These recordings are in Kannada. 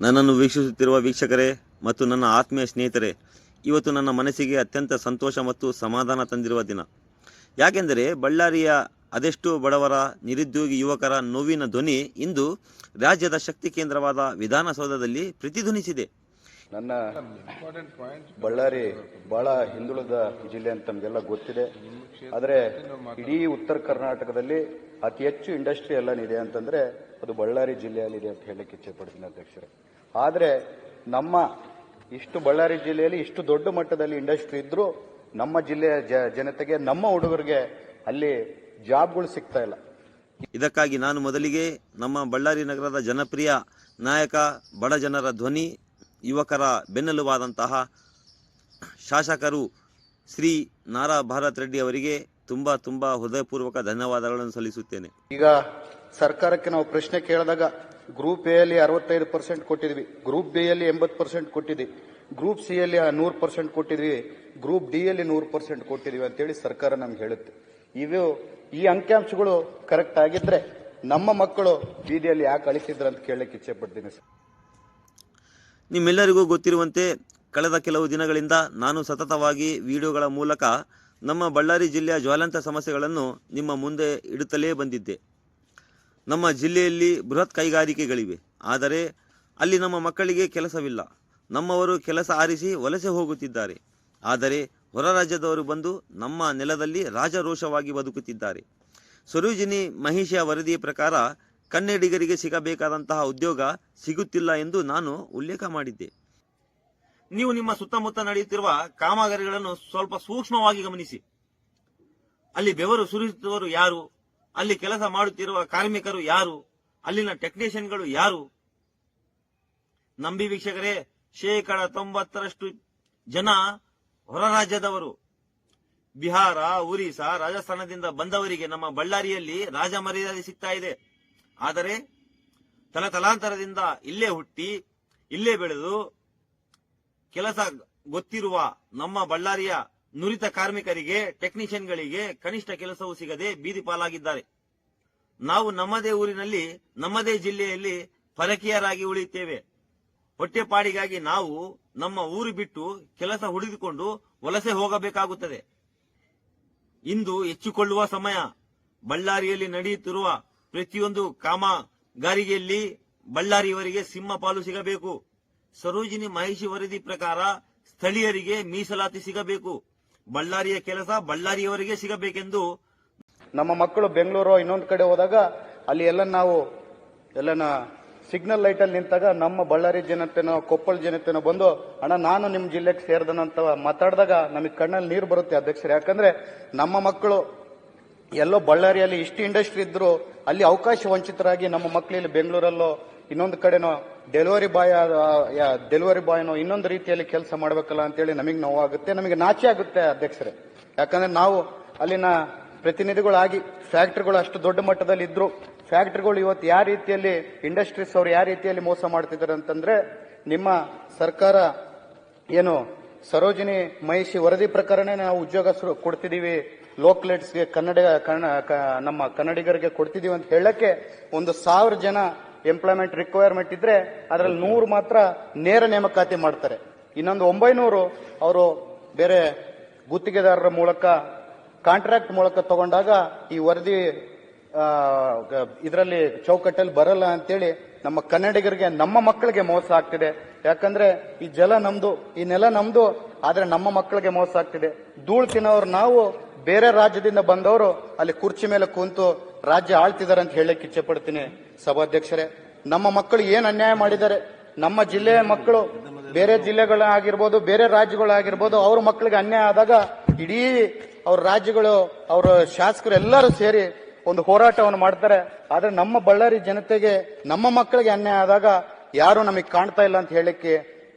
ನನ್ನನ್ನು ವೀಕ್ಷಿಸುತ್ತಿರುವ ವೀಕ್ಷಕರೇ ಮತ್ತು ನನ್ನ ಆತ್ಮೀಯ ಸ್ನೇಹಿತರೆ, ಇವತ್ತು ನನ್ನ ಮನಸ್ಸಿಗೆ ಅತ್ಯಂತ ಸಂತೋಷ ಮತ್ತು ಸಮಾಧಾನ ತಂದಿರುವ ದಿನ. ಯಾಕೆಂದರೆ ಬಳ್ಳಾರಿಯ ಅದೆಷ್ಟೋ ಬಡವರ, ನಿರುದ್ಯೋಗಿ ಯುವಕರ ನೋವಿನ ಧ್ವನಿ ಇಂದು ರಾಜ್ಯದ ಶಕ್ತಿ ಕೇಂದ್ರವಾದ ವಿಧಾನಸೌಧದಲ್ಲಿ ಪ್ರತಿಧ್ವನಿಸಿದೆ. ನನ್ನ ಬಳ್ಳಾರಿ ಬಹಳ ಹಿಂದುಳಿದ ಜಿಲ್ಲೆ ಅಂತ ನಮಗೆಲ್ಲ ಗೊತ್ತಿದೆ. ಆದರೆ ಇಡೀ ಉತ್ತರ ಕರ್ನಾಟಕದಲ್ಲಿ ಅತಿ ಹೆಚ್ಚು ಇಂಡಸ್ಟ್ರಿ ಎಲ್ಲ ಇದೆ ಅಂತಂದ್ರೆ ಅದು ಬಳ್ಳಾರಿ ಜಿಲ್ಲೆಯಲ್ಲಿದೆ ಅಂತ ಹೇಳಕ್ಕೆ ಇಚ್ಛೆ ಪಡ್ತೀನಿ ಅಧ್ಯಕ್ಷರೇ. ಆದರೆ ನಮ್ಮ ಇಷ್ಟು ಬಳ್ಳಾರಿ ಜಿಲ್ಲೆಯಲ್ಲಿ ಇಷ್ಟು ದೊಡ್ಡ ಮಟ್ಟದಲ್ಲಿ ಇಂಡಸ್ಟ್ರಿ ಇದ್ರೂ ನಮ್ಮ ಜಿಲ್ಲೆಯ ಜನತೆಗೆ, ನಮ್ಮ ಹುಡುಗರಿಗೆ ಅಲ್ಲಿ ಜಾಬ್ಗಳು ಸಿಗ್ತಾ ಇಲ್ಲ. ಇದಕ್ಕಾಗಿ ನಾನು ಮೊದಲಿಗೆ ನಮ್ಮ ಬಳ್ಳಾರಿ ನಗರದ ಜನಪ್ರಿಯ ನಾಯಕ, ಬಡ ಜನರ ಧ್ವನಿ, ಯುವಕರ ಬೆನ್ನೆಲುಬಾದಂತಹ ಶಾಸಕರು ಶ್ರೀ ನಾರಾ ಭಾರತ್ ರೆಡ್ಡಿ ಅವರಿಗೆ ತುಂಬಾ ಹೃದಯಪೂರ್ವಕ ಧನ್ಯವಾದಗಳನ್ನು ಸಲ್ಲಿಸುತ್ತೇನೆ. ಈಗ ಸರ್ಕಾರಕ್ಕೆ ನಾವು ಪ್ರಶ್ನೆ ಕೇಳಿದಾಗ ಗ್ರೂಪ್ ಎ ಯಲ್ಲಿ 65% ಕೊಟ್ಟಿದ್ವಿ, ಗ್ರೂಪ್ ಬಿ ಯಲ್ಲಿ 80% ಕೊಟ್ಟಿದ್ವಿ, ಗ್ರೂಪ್ ಸಿ ಯಲ್ಲಿ 100% ಕೊಟ್ಟಿದ್ವಿ, ಗ್ರೂಪ್ ಡಿ ಯಲ್ಲಿ 100% ಕೊಟ್ಟಿದ್ವಿ ಅಂತೇಳಿ ಸರ್ಕಾರ ನಮ್ಗೆ ಹೇಳುತ್ತೆ. ಈ ಅಂಕಿಅಂಶಗಳು ಕರೆಕ್ಟ್ ಆಗಿದ್ರೆ ನಮ್ಮ ಮಕ್ಕಳು ಬೀದಿಯಲ್ಲಿ ಯಾಕೆ ಅಳಿಸಿದ್ರು ಅಂತ ಕೇಳಲಿಕ್ಕೆ ಇಚ್ಛೆ ಪಡ್ತೀನಿ ಸರ್. ನಿಮ್ಮೆಲ್ಲರಿಗೂ ಗೊತ್ತಿರುವಂತೆ ಕಳೆದ ಕೆಲವು ದಿನಗಳಿಂದ ನಾನು ಸತತವಾಗಿ ವಿಡಿಯೋಗಳ ಮೂಲಕ ನಮ್ಮ ಬಳ್ಳಾರಿ ಜಿಲ್ಲೆಯ ಜ್ವಲಂತ ಸಮಸ್ಯೆಗಳನ್ನು ನಿಮ್ಮ ಮುಂದೆ ಇಡುತ್ತಲೇ ಬಂದಿದ್ದೆ. ನಮ್ಮ ಜಿಲ್ಲೆಯಲ್ಲಿ ಬೃಹತ್ ಕೈಗಾರಿಕೆಗಳಿವೆ, ಆದರೆ ಅಲ್ಲಿ ನಮ್ಮ ಮಕ್ಕಳಿಗೆ ಕೆಲಸವಿಲ್ಲ. ನಮ್ಮವರು ಕೆಲಸ ಆರಿಸಿ ವಲಸೆ ಹೋಗುತ್ತಿದ್ದಾರೆ, ಆದರೆ ಹೊರ ರಾಜ್ಯದವರು ಬಂದು ನಮ್ಮ ನೆಲದಲ್ಲಿ ರಾಜರೋಷವಾಗಿ ಬದುಕುತ್ತಿದ್ದಾರೆ. ಸರೋಜಿನಿ ಮಹಿಷಿಯ ವರದಿಯ ಪ್ರಕಾರ ಕನ್ನಡಿಗರಿಗೆ ಸಿಗಬೇಕಾದಂತಹ ಉದ್ಯೋಗ ಸಿಗುತ್ತಿಲ್ಲ ಎಂದು ನಾನು ಉಲ್ಲೇಖ ಮಾಡಿದ್ದೆ. ನೀವು ನಿಮ್ಮ ಸುತ್ತಮುತ್ತ ನಡೆಯುತ್ತಿರುವ ಕಾಮಗಾರಿಗಳನ್ನು ಸ್ವಲ್ಪ ಸೂಕ್ಷ್ಮವಾಗಿ ಗಮನಿಸಿ. ಅಲ್ಲಿ ಬೆವರು ಸುರಿಸುತ್ತಿರುವವರು ಯಾರು? ಅಲ್ಲಿ ಕೆಲಸ ಮಾಡುತ್ತಿರುವ ಕಾರ್ಮಿಕರು ಯಾರು? ಅಲ್ಲಿನ ಟೆಕ್ನಿಷಿಯನ್ಗಳು ಯಾರು? ನಂಬಿ ವೀಕ್ಷಕರೇ, 90% ಜನ ಹೊರ ರಾಜ್ಯದವರು. ಬಿಹಾರ, ಒರಿಸ್ಸಾ, ರಾಜಸ್ಥಾನದಿಂದ ಬಂದವರಿಗೆ ನಮ್ಮ ಬಳ್ಳಾರಿಯಲ್ಲಿ ರಾಜ ಮರ್ಯಾದೆ ಸಿಗ್ತಾ ಇದೆ. ಆದರೆ ತಲಾಂತರದಿಂದ ಇಲ್ಲೇ ಹುಟ್ಟಿ ಇಲ್ಲೇ ಬೆಳೆದು ಕೆಲಸ ಗೊತ್ತಿರುವ ನಮ್ಮ ಬಳ್ಳಾರಿಯ ನುರಿತ ಕಾರ್ಮಿಕರಿಗೆ, ಟೆಕ್ನಿಷಿಯನ್ಗಳಿಗೆ ಕನಿಷ್ಠ ಕೆಲಸವೂ ಸಿಗದೆ ಬೀದಿ ಪಾಲಾಗಿದ್ದಾರೆ. ನಾವು ನಮ್ಮದೇ ಊರಿನಲ್ಲಿ, ನಮ್ಮದೇ ಜಿಲ್ಲೆಯಲ್ಲಿ ಪರಕೀಯರಾಗಿ ಉಳಿಯುತ್ತೇವೆ. ಹೊಟ್ಟೆಪಾಡಿಗಾಗಿ ನಾವು ನಮ್ಮ ಊರು ಬಿಟ್ಟು ಕೆಲಸ ಹುಡುಕಿಕೊಂಡು ವಲಸೆ ಹೋಗಬೇಕಾಗುತ್ತದೆ. ಇಂದು ಹೆಚ್ಚಿಕೊಳ್ಳುವ ಸಮಯ. ಬಳ್ಳಾರಿಯಲ್ಲಿ ನಡೆಯುತ್ತಿರುವ ಪ್ರತಿಯೊಂದು ಕಾಮಗಾರಿಗೆಯಲ್ಲಿ ಬಳ್ಳಾರಿಯವರಿಗೆ ಸಿಂಹ ಪಾಲು ಸಿಗಬೇಕು. ಸರೋಜಿನಿ ಮಹಿಷಿ ವರದಿ ಪ್ರಕಾರ ಸ್ಥಳೀಯರಿಗೆ ಮೀಸಲಾತಿ ಸಿಗಬೇಕು. ಬಳ್ಳಾರಿಯ ಕೆಲಸ ಬಳ್ಳಾರಿಯವರಿಗೆ ಸಿಗಬೇಕೆಂದು ನಮ್ಮ ಮಕ್ಕಳು ಬೆಂಗಳೂರು ಇನ್ನೊಂದು ಕಡೆ ಹೋದಾಗ ಅಲ್ಲಿ ಎಲ್ಲನ ಸಿಗ್ನಲ್ ಲೈಟ್ ಅಲ್ಲಿ ನಿಂತಾಗ ನಮ್ಮ ಬಳ್ಳಾರಿ ಜನತೆನೋ ಕೊಪ್ಪಳ ಜನತೆನೋ ಬಂದು ಅಣ್ಣ ನಾನು ನಿಮ್ಮ ಜಿಲ್ಲೆಗೆ ಸೇರ್ದನಂತ ಮಾತಾಡಿದಾಗ ನಮಗೆ ಕಣ್ಣಲ್ಲಿ ನೀರು ಬರುತ್ತೆ ಅಧ್ಯಕ್ಷರೇ. ಯಾಕಂದ್ರೆ ನಮ್ಮ ಮಕ್ಕಳು ಎಲ್ಲೋ ಬಳ್ಳಾರಿಯಲ್ಲಿ ಇಷ್ಟು ಇಂಡಸ್ಟ್ರಿ ಇದ್ರು ಅಲ್ಲಿ ಅವಕಾಶ ವಂಚಿತರಾಗಿ ನಮ್ಮ ಮಕ್ಕಳು ಬೆಂಗಳೂರಲ್ಲೋ ಇನ್ನೊಂದು ಕಡೆನೋ ಡೆಲಿವರಿ ಬಾಯ್ನೋ ಇನ್ನೊಂದು ರೀತಿಯಲ್ಲಿ ಕೆಲಸ ಮಾಡಬೇಕಲ್ಲ ಅಂತೇಳಿ ನಮಗೆ ನೋವಾಗುತ್ತೆ, ನಮಗೆ ನಾಚೆ ಆಗುತ್ತೆ ಅಧ್ಯಕ್ಷರೇ. ಯಾಕಂದ್ರೆ ನಾವು ಅಲ್ಲಿನ ಪ್ರತಿನಿಧಿಗಳಾಗಿ ಫ್ಯಾಕ್ಟರಿಗಳು ಅಷ್ಟು ದೊಡ್ಡ ಮಟ್ಟದಲ್ಲಿ ಇದ್ರು, ಫ್ಯಾಕ್ಟರಿಗಳು ಇವತ್ತು ಯಾವ ರೀತಿಯಲ್ಲಿ ಇಂಡಸ್ಟ್ರೀಸ್ ಅವರು ಯಾವ ರೀತಿಯಲ್ಲಿ ಮೋಸ ಮಾಡ್ತಿದ್ದಾರೆ ಅಂತಂದ್ರೆ, ನಿಮ್ಮ ಸರ್ಕಾರ ಏನು ಸರೋಜಿನಿ ಮಹಿಷಿ ವರದಿ ಪ್ರಕಾರನೇ ನಾವು ಉದ್ಯೋಗ ಕೊಡ್ತಿದೀವಿ, ಲೋಕಲೇಟ್ಸ್ಗೆ ನಮ್ಮ ಕನ್ನಡಿಗರಿಗೆ ಕೊಡ್ತಿದೀವಿ ಅಂತ ಹೇಳಕ್ಕೆ 1,000 ಜನ ಎಂಪ್ಲಾಯ್ಮೆಂಟ್ ರಿಕ್ವೈರ್ಮೆಂಟ್ ಇದ್ರೆ ಅದರಲ್ಲಿ 100 ಮಾತ್ರ ನೇರ ನೇಮಕಾತಿ ಮಾಡ್ತಾರೆ. ಇನ್ನೊಂದು 900 ಅವರು ಬೇರೆ ಗುತ್ತಿಗೆದಾರರ ಮೂಲಕ, ಕಾಂಟ್ರಾಕ್ಟ್ ಮೂಲಕ ತಗೊಂಡಾಗ ಈ ವರದಿ ಇದರಲ್ಲಿ ಚೌಕಟ್ಟಲ್ಲಿ ಬರಲ್ಲ ಅಂತೇಳಿ ನಮ್ಮ ಕನ್ನಡಿಗರಿಗೆ, ನಮ್ಮ ಮಕ್ಕಳಿಗೆ ಮೋಸ ಆಗ್ತಿದೆ. ಯಾಕಂದ್ರೆ ಈ ಜಲ ನಮ್ದು, ಈ ನೆಲ ನಮ್ದು, ಆದ್ರೆ ನಮ್ಮ ಮಕ್ಕಳಿಗೆ ಮೋಸ ಆಗ್ತಿದೆ. ಧೂಳು ತಿನ್ನೋರು ನಾವು, ಬೇರೆ ರಾಜ್ಯದಿಂದ ಬಂದವರು ಅಲ್ಲಿ ಕುರ್ಚಿ ಮೇಲೆ ಕೂತು ರಾಜ್ಯ ಆಳ್ತಿದ್ದಾರೆ ಅಂತ ಹೇಳಕ್ಕೆ ಇಚ್ಛೆ ಪಡ್ತೀನಿ ಸಭಾಧ್ಯಕ್ಷರೇ. ನಮ್ಮ ಮಕ್ಕಳು ಏನ್ ಅನ್ಯಾಯ ಮಾಡಿದ್ದಾರೆ, ನಮ್ಮ ಜಿಲ್ಲೆಯ ಮಕ್ಕಳು ಬೇರೆ ಜಿಲ್ಲೆಗಳಾಗಿರ್ಬೋದು, ಬೇರೆ ರಾಜ್ಯಗಳಾಗಿರ್ಬೋದು, ಅವ್ರ ಮಕ್ಕಳಿಗೆ ಅನ್ಯಾಯ ಆದಾಗ ಇಡೀ ಅವ್ರ ರಾಜ್ಯಗಳು, ಅವರ ಶಾಸಕರು ಎಲ್ಲರೂ ಸೇರಿ ಒಂದು ಹೋರಾಟವನ್ನು ಮಾಡ್ತಾರೆ. ಆದ್ರೆ ನಮ್ಮ ಬಳ್ಳಾರಿ ಜನತೆಗೆ, ನಮ್ಮ ಮಕ್ಕಳಿಗೆ ಅನ್ಯಾಯ ಆದಾಗ ಯಾರು ನಮಗೆ ಕಾಣ್ತಾ ಇಲ್ಲ ಅಂತ ಹೇಳಕ್ಕೆ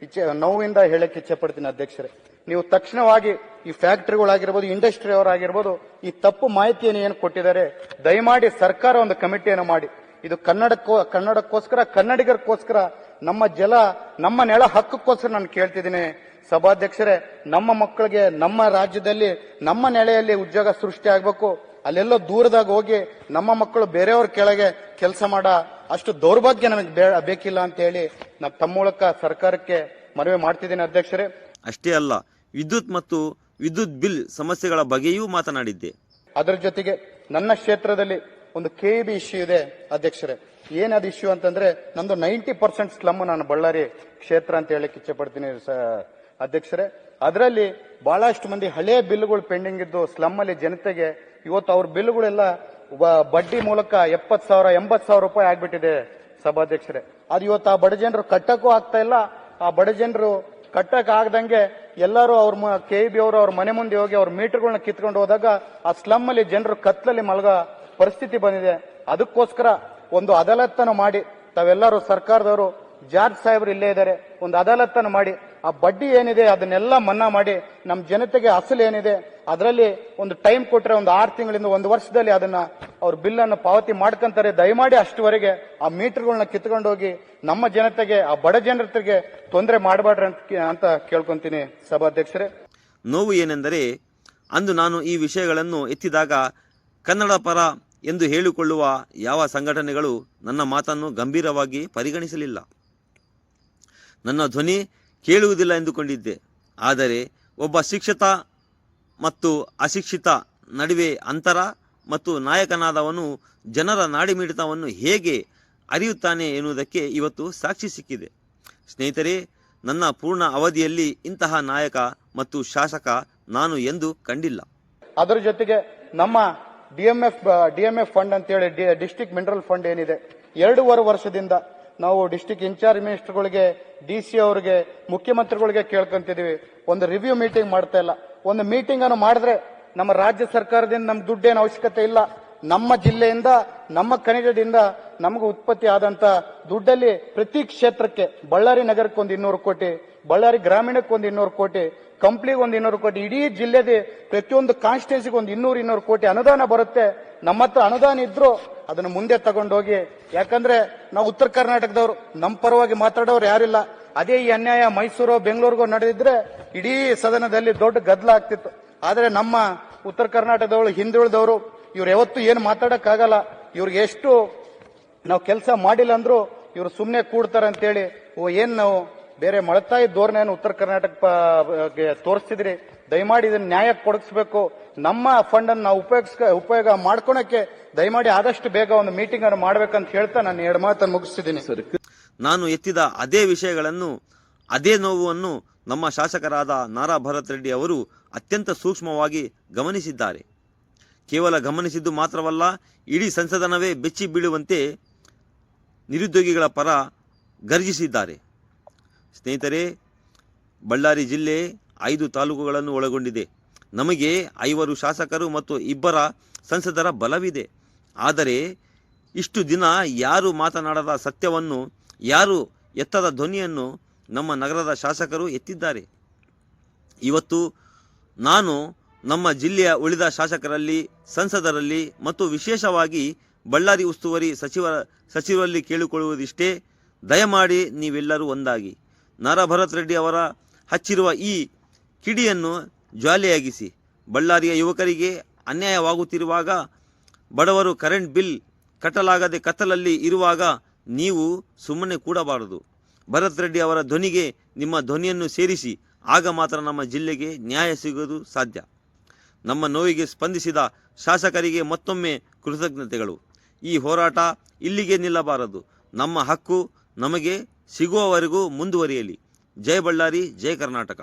ನೋವಿಂದ ಹೇಳಕ್ಕೆ ಇಚ್ಛೆ ಪಡ್ತೀನಿ ಅಧ್ಯಕ್ಷರೇ. ನೀವು ತಕ್ಷಣವಾಗಿ ಈ ಫ್ಯಾಕ್ಟರಿಗಳಾಗಿರ್ಬೋದು, ಇಂಡಸ್ಟ್ರಿ ಅವರಾಗಿರ್ಬೋದು, ಈ ತಪ್ಪು ಮಾಹಿತಿಯನ್ನು ಏನು ಕೊಟ್ಟಿದ್ದಾರೆ, ದಯಮಾಡಿ ಸರ್ಕಾರ ಒಂದು ಕಮಿಟಿಯನ್ನು ಮಾಡಿ, ಇದು ಕನ್ನಡಕ್ಕೋಸ್ಕರ, ಕನ್ನಡಿಗರಿಗೋಸ್ಕರ, ನಮ್ಮ ನಮ್ಮ ನೆಲ ಹಕ್ಕಕ್ಕೋಸ್ಕರ ನಾನು ಕೇಳ್ತಿದ್ದೀನಿ ಸಭಾಧ್ಯಕ್ಷರೇ. ನಮ್ಮ ಮಕ್ಕಳಿಗೆ ನಮ್ಮ ರಾಜ್ಯದಲ್ಲಿ, ನಮ್ಮ ನೆಲೆಯಲ್ಲಿ ಉದ್ಯೋಗ ಸೃಷ್ಟಿ ಆಗಬೇಕು. ಅಲ್ಲೆಲ್ಲೋ ದೂರದಾಗ ಹೋಗಿ ನಮ್ಮ ಮಕ್ಕಳು ಬೇರೆಯವ್ರ ಕೆಳಗೆ ಕೆಲಸ ಅಷ್ಟು ದೌರ್ಭಾಗ್ಯ ನಮಗೆ ಬೇಕಿಲ್ಲ ಅಂತ ಹೇಳಿ ನಾನು ತಮ್ಮ ಮೂಲಕ ಸರ್ಕಾರಕ್ಕೆ ಮನವಿ ಮಾಡ್ತಿದ್ದೇನೆ ಅಧ್ಯಕ್ಷರೇ. ಅಷ್ಟೇ ಅಲ್ಲ, ವಿದ್ಯುತ್ ಮತ್ತು ವಿದ್ಯುತ್ ಬಿಲ್ ಸಮಸ್ಯೆಗಳ ಬಗ್ಗೆಯೂ ಮಾತನಾಡಿದ್ದೆ. ಅದರ ಜೊತೆಗೆ ನನ್ನ ಕ್ಷೇತ್ರದಲ್ಲಿ ಒಂದು ಕೆಇಬಿ ಇಶ್ಯೂ ಇದೆ ಅಧ್ಯಕ್ಷರೇ. ಏನದು ಇಶ್ಯೂ ಅಂತಂದ್ರೆ ನಂದು 90% ಸ್ಲಮ್ ನಾನು ಬಳ್ಳಾರಿ ಕ್ಷೇತ್ರ ಅಂತ ಹೇಳಕ್ ಇಚ್ಛೆ ಪಡ್ತೀನಿ ಅಧ್ಯಕ್ಷರೇ. ಅದರಲ್ಲಿ ಬಹಳಷ್ಟು ಮಂದಿ ಹಳೆ ಬಿಲ್ಗಳು ಪೆಂಡಿಂಗ್ ಇದ್ದು ಸ್ಲಮ್ ಅಲ್ಲಿ ಜನತೆಗೆ ಇವತ್ತು ಅವ್ರ ಬಿಲ್ಗಳೆಲ್ಲ ಬಡ್ಡಿ ಮೂಲಕ 70,000 80,000 ರೂಪಾಯಿ ಆಗ್ಬಿಟ್ಟಿದೆ ಸಭಾಧ್ಯಕ್ಷರೇ. ಅದು ಇವತ್ತು ಆ ಬಡ ಜನರು ಕಟ್ಟಕ್ಕೂ ಆಗ್ತಾ ಇಲ್ಲ. ಆ ಬಡ ಜನರು ಕಟ್ಟಕ್ ಆಗದಂಗೆ ಎಲ್ಲರೂ ಅವ್ರ ಕೆಇಬಿ ಅವರು ಅವ್ರ ಮನೆ ಮುಂದೆ ಹೋಗಿ ಅವ್ರ ಮೀಟರ್ಗಳನ್ನ ಕಿತ್ಕೊಂಡು ಹೋದಾಗ ಆ ಸ್ಲಮ್ ಅಲ್ಲಿ ಜನರು ಕತ್ಲಲ್ಲಿ ಮಲಗ ಪರಿಸ್ಥಿತಿ ಬಂದಿದೆ. ಅದಕ್ಕೋಸ್ಕರ ಒಂದು ಅದಾಲತ್ತನ್ನು ಮಾಡಿ ತಾವೆಲ್ಲರೂ ಸರ್ಕಾರದವರು ಜಾರ್ಜ್ ಸಾಹೇಬ್ರು ಇಲ್ಲೇ ಇದ್ದಾರೆ, ಒಂದು ಅದಾಲತ್ತನ್ನು ಮಾಡಿ ಆ ಬಡ್ಡಿ ಏನಿದೆ ಅದನ್ನೆಲ್ಲ ಮನ್ನಾ ಮಾಡಿ ನಮ್ಮ ಜನತೆಗೆ ಅಸಲು ಏನಿದೆ ಅದರಲ್ಲಿ ಒಂದು ಟೈಮ್ ಕೊಟ್ರೆ ಒಂದು 6 ತಿಂಗಳಿಂದ 1 ವರ್ಷದಲ್ಲಿ ಅದನ್ನ ಅವ್ರ ಬಿಲ್ ಅನ್ನು ಪಾವತಿ ಮಾಡ್ಕೊಂತಾರೆ. ದಯಮಾಡಿ ಅಷ್ಟುವರೆಗೆ ಆ ಮೀಟರ್ಗಳನ್ನ ಕಿತ್ಕೊಂಡು ಹೋಗಿ ನಮ್ಮ ಜನತೆಗೆ ಆ ಬಡ ಜನತೆಗೆ ತೊಂದರೆ ಮಾಡಬೇಡ್ರಿ ಅಂತ ಕೇಳ್ಕೊಂತೀನಿ ಸಭಾಧ್ಯಕ್ಷರೇ. ನೋವು ಏನೆಂದರೆ ಅಂದು ನಾನು ಈ ವಿಷಯಗಳನ್ನು ಎತ್ತಿದಾಗ ಕನ್ನಡ ಪರ ಎಂದು ಹೇಳಿಕೊಳ್ಳುವ ಯಾವ ಸಂಘಟನೆಗಳು ನನ್ನ ಮಾತನ್ನು ಗಂಭೀರವಾಗಿ ಪರಿಗಣಿಸಲಿಲ್ಲ. ನನ್ನ ಧ್ವನಿ ಕೇಳುವುದಿಲ್ಲ ಎಂದುಕೊಂಡಿದ್ದೆ. ಆದರೆ ಒಬ್ಬ ಶಿಕ್ಷಿತ ಮತ್ತು ಅಶಿಕ್ಷಿತ ನಡುವೆ ಅಂತರ ಮತ್ತು ನಾಯಕನಾದವನು ಜನರ ನಾಡಿಮಿಡಿತವನ್ನು ಹೇಗೆ ಅರಿಯುತ್ತಾನೆ ಎನ್ನುವುದಕ್ಕೆ ಇವತ್ತು ಸಾಕ್ಷಿ ಸಿಕ್ಕಿದೆ. ಸ್ನೇಹಿತರೆ, ನನ್ನ ಪೂರ್ಣ ಅವಧಿಯಲ್ಲಿ ಇಂತಹ ನಾಯಕ ಮತ್ತು ಶಾಸಕ ನಾನು ಎಂದು ಕಂಡಿಲ್ಲ. ಅದರ ಜೊತೆಗೆ ನಮ್ಮ ಡಿಎಂಎಫ್ ಫಂಡ್ ಅಂತೇಳಿ ಡಿಸ್ಟ್ರಿಕ್ಟ್ ಮಿನರಲ್ ಫಂಡ್ ಏನಿದೆ 2.5 ವರ್ಷದಿಂದ ನಾವು ಡಿಸ್ಟ್ರಿಕ್ಟ್ ಇನ್ಚಾರ್ಜ್ ಮಿನಿಸ್ಟರ್ಗಳಿಗೆ, DC ಅವರಿಗೆ, ಮುಖ್ಯಮಂತ್ರಿಗಳಿಗೆ ಕೇಳ್ಕೊಂತಿದೀವಿ. ಒಂದು ರಿವ್ಯೂ ಮೀಟಿಂಗ್ ಮಾಡ್ತಾ ಇಲ್ಲ. ಒಂದು ಮೀಟಿಂಗ್ ಅನ್ನು ಮಾಡಿದ್ರೆ ನಮ್ಮ ರಾಜ್ಯ ಸರ್ಕಾರದಿಂದ ನಮ್ಗೆ ದುಡ್ಡೇನು ಅವಶ್ಯಕತೆ ಇಲ್ಲ. ನಮ್ಮ ಜಿಲ್ಲೆಯಿಂದ ನಮ್ಮ ಖನಿಜದಿಂದ ನಮಗೆ ಉತ್ಪತ್ತಿ ಆದಂತ ದುಡ್ಡಲ್ಲಿ ಪ್ರತಿ ಕ್ಷೇತ್ರಕ್ಕೆ ಬಳ್ಳಾರಿ ನಗರಕ್ಕೆ ಒಂದು 200 ಕೋಟಿ, ಬಳ್ಳಾರಿ ಗ್ರಾಮೀಣಕ್ಕೆ ಒಂದು 200 ಕೋಟಿ, ಕಂಪ್ಲಿಗೆ ಒಂದು 200 ಕೋಟಿ, ಇಡೀ ಜಿಲ್ಲೆದ ಪ್ರತಿಯೊಂದು ಕಾನ್ಸ್ಟಿಟ್ಯೂನ್ಸಿಗೆ ಒಂದು 200 ಕೋಟಿ ಅನುದಾನ ಬರುತ್ತೆ. ನಮ್ಮ ಹತ್ರ ಅನುದಾನ ಇದ್ರು ಅದನ್ನು ಮುಂದೆ ತಗೊಂಡೋಗಿ, ಯಾಕಂದ್ರೆ ನಾವು ಉತ್ತರ ಕರ್ನಾಟಕದವರು, ನಮ್ಮ ಪರವಾಗಿ ಮಾತಾಡೋರು ಯಾರಿಲ್ಲ. ಅದೇ ಈ ಅನ್ಯಾಯ ಮೈಸೂರು ಬೆಂಗಳೂರಿಗೂ ನಡೆದಿದ್ರೆ ಇಡೀ ಸದನದಲ್ಲಿ ದೊಡ್ಡ ಗದ್ದಲ ಆಗ್ತಿತ್ತು. ಆದ್ರೆ ನಮ್ಮ ಉತ್ತರ ಕರ್ನಾಟಕದವರು ಹಿಂದುಳಿದವರು ಇವ್ರು ಯಾವತ್ತೂ ಏನು ಮಾತಾಡಕ್ಕಾಗಲ್ಲ. ಇವ್ರಿಗೆ ಎಷ್ಟು ನಾವು ಕೆಲಸ ಮಾಡಿಲ್ಲ ಅಂದ್ರು ಇವ್ರು ಸುಮ್ಮನೆ ಕೂಡ್ತಾರೆ ಅಂತೇಳಿ ಏನ್ ನಾವು ಬೇರೆ ಮಳತಾಯಿ ಧೋರಣೆಯನ್ನು ಉತ್ತರ ಕರ್ನಾಟಕ ತೋರಿಸ್ತಿದ್ರಿ. ದಯಮಾಡಿ ಇದನ್ನ ನ್ಯಾಯಕ್ಕೆ ಕೊಡಿಸ್ಬೇಕು. ನಮ್ಮ ಫಂಡ್ ಅನ್ನು ನಾವು ಉಪಯೋಗ ಮಾಡ್ಕೊಳಕ್ಕೆ ದಯಮಾಡಿ ಆದಷ್ಟು ಬೇಗ ಒಂದು ಮೀಟಿಂಗ್ ಅನ್ನು ಮಾಡ್ಬೇಕಂತ ಹೇಳ್ತಾ ನಾನು 2 ಮಾತನ್ನು ಮುಗಿಸ್ತಿದ್ದೀನಿ. ನಾನು ಎತ್ತಿದ ಅದೇ ವಿಷಯಗಳನ್ನು, ಅದೇ ನೋವನ್ನು ನಮ್ಮ ಶಾಸಕರಾದ ನಾರಾ ಭರತ್ ರೆಡ್ಡಿ ಅವರು ಅತ್ಯಂತ ಸೂಕ್ಷ್ಮವಾಗಿ ಗಮನಿಸಿದ್ದಾರೆ. ಕೇವಲ ಗಮನಿಸಿದ್ದು ಮಾತ್ರವಲ್ಲ, ಇಡೀ ಸಂಸದನವೇ ಬೆಚ್ಚಿ ಬೀಳುವಂತೆ ನಿರುದ್ಯೋಗಿಗಳ ಪರ ಗರ್ಜಿಸಿದ್ದಾರೆ. ಸ್ನೇಹಿತರೆ, ಬಳ್ಳಾರಿ ಜಿಲ್ಲೆ 5 ತಾಲೂಕುಗಳನ್ನು ಒಳಗೊಂಡಿದೆ. ನಮಗೆ 5 ಶಾಸಕರು ಮತ್ತು 2 ಸಂಸದರ ಬಲವಿದೆ. ಆದರೆ ಇಷ್ಟು ದಿನ ಯಾರು ಮಾತನಾಡದ ಸತ್ಯವನ್ನು, ಯಾರು ಎತ್ತದ ಧ್ವನಿಯನ್ನು ನಮ್ಮ ನಗರದ ಶಾಸಕರು ಎತ್ತಿದ್ದಾರೆ. ಇವತ್ತು ನಾನು ನಮ್ಮ ಜಿಲ್ಲೆಯ ಉಳಿದ ಶಾಸಕರಲ್ಲಿ, ಸಂಸದರಲ್ಲಿ ಮತ್ತು ವಿಶೇಷವಾಗಿ ಬಳ್ಳಾರಿ ಉಸ್ತುವಾರಿ ಸಚಿವರಲ್ಲಿ ಕೇಳಿಕೊಳ್ಳುವುದಿಷ್ಟೇ, ದಯಮಾಡಿ ನೀವೆಲ್ಲರೂ ಒಂದಾಗಿ ನಾರಾ ಭರತ್ ರೆಡ್ಡಿ ಅವರ ಹಚ್ಚಿರುವ ಈ ಕಿಡಿಯನ್ನು ಜ್ವಾಲೆಯಾಗಿಸಿ. ಬಳ್ಳಾರಿಯ ಯುವಕರಿಗೆ ಅನ್ಯಾಯವಾಗುತ್ತಿರುವಾಗ, ಬಡವರು ಕರೆಂಟ್ ಬಿಲ್ ಕಟ್ಟಲಾಗದೆ ಕತ್ತಲಲ್ಲಿ ಇರುವಾಗ ನೀವು ಸುಮ್ಮನೆ ಕೂಡಬಾರದು. ಭರತ್ ರೆಡ್ಡಿ ಅವರ ಧ್ವನಿಗೆ ನಿಮ್ಮ ಧ್ವನಿಯನ್ನು ಸೇರಿಸಿ, ಆಗ ಮಾತ್ರ ನಮ್ಮ ಜಿಲ್ಲೆಗೆ ನ್ಯಾಯ ಸಿಗೋದು ಸಾಧ್ಯ. ನಮ್ಮ ನೋವಿಗೆ ಸ್ಪಂದಿಸಿದ ಶಾಸಕರಿಗೆ ಮತ್ತೊಮ್ಮೆ ಕೃತಜ್ಞತೆಗಳು. ಈ ಹೋರಾಟ ಇಲ್ಲಿಗೆ ನಿಲ್ಲಬಾರದು. ನಮ್ಮ ಹಕ್ಕು ನಮಗೆ ಸಿಗುವವರೆಗೂ ಮುಂದುವರಿಯಲಿ. ಜೈ ಬಳ್ಳಾರಿ, ಜೈ ಕರ್ನಾಟಕ.